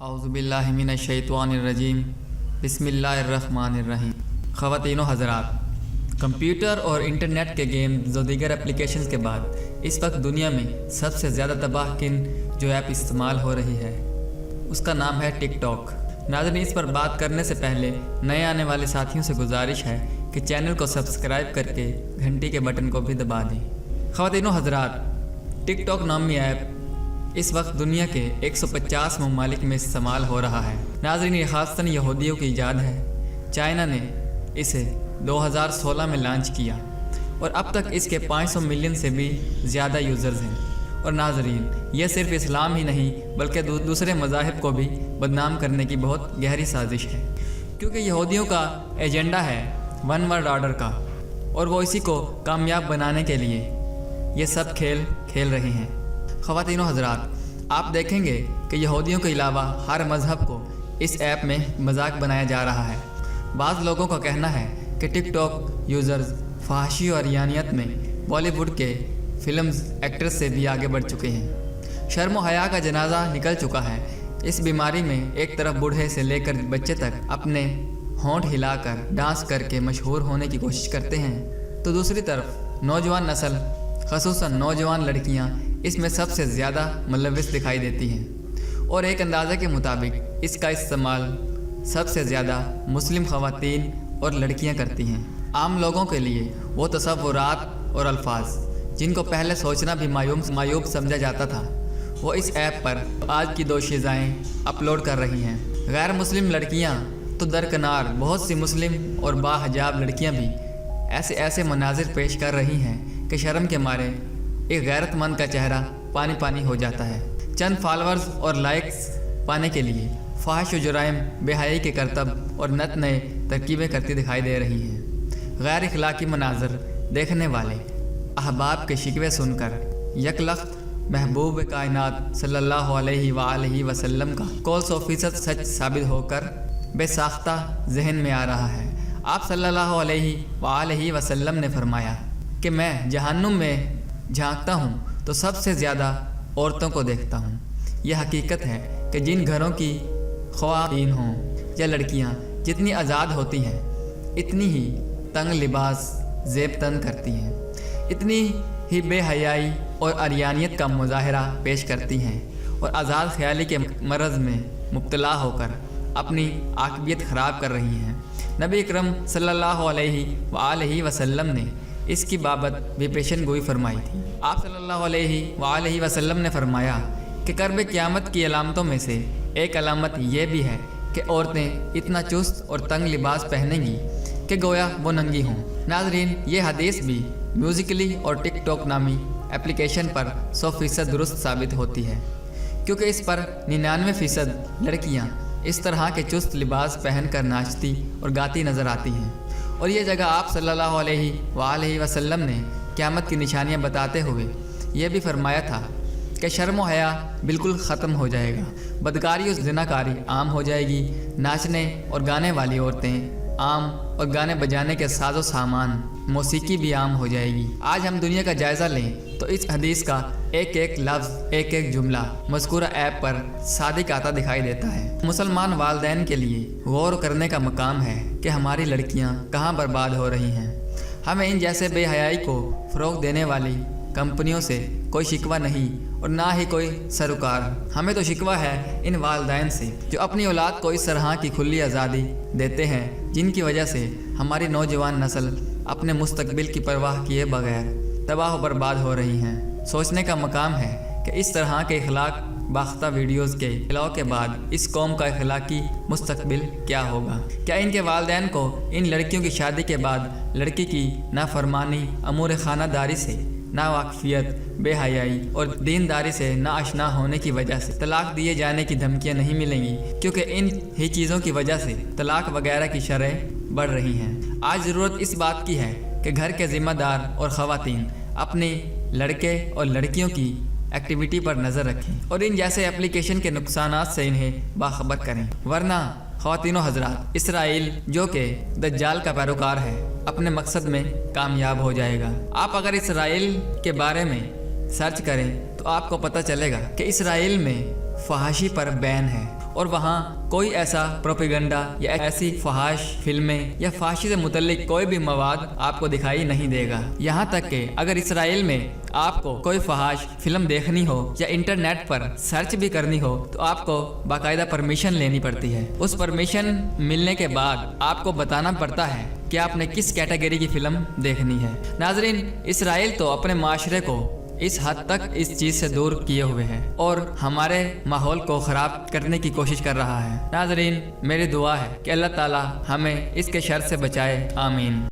اعوذ باللہ من الشیطان الرجیم بسم اللہ الرحمن الرحیم۔ خواتین و حضرات، کمپیوٹر اور انٹرنیٹ کے گیمز و دیگر اپلیکیشنز کے بعد اس وقت دنیا میں سب سے زیادہ تباہ کن جو ایپ استعمال ہو رہی ہے اس کا نام ہے ٹک ٹاک۔ ناظرین، اس پر بات کرنے سے پہلے نئے آنے والے ساتھیوں سے گزارش ہے کہ چینل کو سبسکرائب کر کے گھنٹی کے بٹن کو بھی دبا دیں۔ خواتین و حضرات، ٹک ٹاک نامی ایپ اس وقت دنیا کے 150 ممالک میں استعمال ہو رہا ہے۔ ناظرین، یہ خاصتاً یہودیوں کی ایجاد ہے۔ چائنا نے اسے 2016 میں لانچ کیا اور اب تک اس کے 500 ملین سے بھی زیادہ یوزرز ہیں۔ اور ناظرین، یہ صرف اسلام ہی نہیں بلکہ دوسرے مذاہب کو بھی بدنام کرنے کی بہت گہری سازش ہے، کیونکہ یہودیوں کا ایجنڈا ہے ون ورلڈ آرڈر کا، اور وہ اسی کو کامیاب بنانے کے لیے یہ سب کھیل رہے ہیں۔ خواتین و حضرات، آپ دیکھیں گے کہ یہودیوں کے علاوہ ہر مذہب کو اس ایپ میں مذاق بنایا جا رہا ہے۔ بعض لوگوں کا کہنا ہے کہ ٹک ٹاک یوزرز فحاشی اور عریانیت میں بالی ووڈ کے فلمز ایکٹرز سے بھی آگے بڑھ چکے ہیں۔ شرم و حیا کا جنازہ نکل چکا ہے۔ اس بیماری میں ایک طرف بوڑھے سے لے کر بچے تک اپنے ہونٹ ہلا کر ڈانس کر کے مشہور ہونے کی کوشش کرتے ہیں، تو دوسری طرف نوجوان نسل خصوصاً نوجوان لڑکیاں اس میں سب سے زیادہ ملوث دکھائی دیتی ہیں، اور ایک اندازے کے مطابق اس کا استعمال سب سے زیادہ مسلم خواتین اور لڑکیاں کرتی ہیں۔ عام لوگوں کے لیے وہ تصورات اور الفاظ جن کو پہلے سوچنا بھی معیوب سمجھا جاتا تھا، وہ اس ایپ پر آج کی دوشیزائیں اپلوڈ کر رہی ہیں۔ غیر مسلم لڑکیاں تو درکنار بہت سی مسلم اور باحجاب لڑکیاں بھی ایسے مناظر پیش کر رہی ہیں کہ شرم کے مارے ایک غیرت مند کا چہرہ پانی ہو جاتا ہے۔ چند فالورز اور لائکس پانے کے لیے فحش و جرائم، بے حیائی کے کرتب اور نت نئے ترکیبیں کرتی دکھائی دے رہی ہیں۔ غیر اخلاقی مناظر دیکھنے والے احباب کے شکوے سن کر یکلخت محبوب کائنات صلی اللہ علیہ وآلہ وسلم کا قول 100% سچ ثابت ہو کر بے ساختہ ذہن میں آ رہا ہے۔ آپ صلی اللہ علیہ وآلہ وسلم نے فرمایا کہ میں جہنم میں جھانکتا ہوں تو سب سے زیادہ عورتوں کو دیکھتا ہوں۔ یہ حقیقت ہے کہ جن گھروں کی خواتین ہوں یا لڑکیاں جتنی آزاد ہوتی ہیں، اتنی ہی تنگ لباس زیب تن کرتی ہیں، اتنی ہی بے حیائی اور عریانیت کا مظاہرہ پیش کرتی ہیں، اور آزاد خیالی کے مرض میں مبتلا ہو کر اپنی عاقبت خراب کر رہی ہیں۔ نبی اکرم صلی اللہ علیہ وآلہ وسلم نے اس کی بابت بھی پیشن گوئی فرمائی تھی۔ آپ صلی اللہ علیہ وآلہ وسلم نے فرمایا کہ قرب قیامت کی علامتوں میں سے ایک علامت یہ بھی ہے کہ عورتیں اتنا چست اور تنگ لباس پہنیں گی کہ گویا وہ ننگی ہوں۔ ناظرین، یہ حدیث بھی میوزیکلی اور ٹک ٹاک نامی اپلیکیشن پر 100% درست ثابت ہوتی ہے، کیونکہ اس پر 99% لڑکیاں اس طرح کے چست لباس پہن کر ناچتی اور گاتی نظر آتی ہیں۔ اور یہ جگہ آپ صلی اللہ علیہ وآلہ وسلم نے قیامت کی نشانیاں بتاتے ہوئے یہ بھی فرمایا تھا کہ شرم و حیا بالکل ختم ہو جائے گا، بدکاری اور زناکاری عام ہو جائے گی، ناچنے اور گانے والی عورتیں عام اور گانے بجانے کے ساز و سامان موسیقی بھی عام ہو جائے گی۔ آج ہم دنیا کا جائزہ لیں تو اس حدیث کا ایک لفظ، ایک جملہ مذکورہ ایپ پر صادق آتا دکھائی دیتا ہے۔ مسلمان والدین کے لیے غور کرنے کا مقام ہے کہ ہماری لڑکیاں کہاں برباد ہو رہی ہیں۔ ہمیں ان جیسے بے حیائی کو فروغ دینے والی کمپنیوں سے کوئی شکوہ نہیں اور نہ ہی کوئی سروکار۔ ہمیں تو شکوہ ہے ان والدین سے جو اپنی اولاد کو اس طرح کی کھلی آزادی دیتے ہیں، جن کی وجہ سے ہماری نوجوان نسل اپنے مستقبل کی پرواہ کیے بغیر تباہ و برباد ہو رہی ہیں۔ سوچنے کا مقام ہے کہ اس طرح کے اخلاق باختہ ویڈیوز کے پھیلاؤ کے بعد اس قوم کا اخلاقی مستقبل کیا ہوگا؟ کیا ان کے والدین کو ان لڑکیوں کی شادی کے بعد لڑکی کی نافرمانی، امور خانہ داری سے ناواقفیت، بے حیائی اور دینداری سے ناآشنا ہونے کی وجہ سے طلاق دیے جانے کی دھمکیاں نہیں ملیں گی؟ کیونکہ ان ہی چیزوں کی وجہ سے طلاق وغیرہ کی شرح بڑھ رہی ہیں۔ آج ضرورت اس بات کی ہے کہ گھر کے ذمہ دار اور خواتین اپنے لڑکے اور لڑکیوں کی ایکٹیویٹی پر نظر رکھیں اور ان جیسے اپلیکیشن کے نقصانات سے انہیں باخبر کریں، ورنہ خواتین و حضرات، اسرائیل جو کہ دجال کا پیروکار ہے اپنے مقصد میں کامیاب ہو جائے گا۔ آپ اگر اسرائیل کے بارے میں سرچ کریں تو آپ کو پتہ چلے گا کہ اسرائیل میں فحاشی پر بین ہے اور وہاں کوئی ایسا پروپیگنڈا یا ایسی فحاش فلمیں یا فحاشی سے متعلق کوئی بھی مواد آپ کو دکھائی نہیں دے گا۔ یہاں تک کہ اگر اسرائیل میں آپ کو کوئی فحاش فلم دیکھنی ہو یا انٹرنیٹ پر سرچ بھی کرنی ہو تو آپ کو باقاعدہ پرمیشن لینی پڑتی ہے۔ اس پرمیشن ملنے کے بعد آپ کو بتانا پڑتا ہے کہ آپ نے کس کیٹیگری کی فلم دیکھنی ہے۔ ناظرین، اسرائیل تو اپنے معاشرے کو اس حد تک اس چیز سے دور کیے ہوئے ہیں اور ہمارے ماحول کو خراب کرنے کی کوشش کر رہا ہے۔ ناظرین، میری دعا ہے کہ اللہ تعالی ہمیں اس کے شر سے بچائے، آمین۔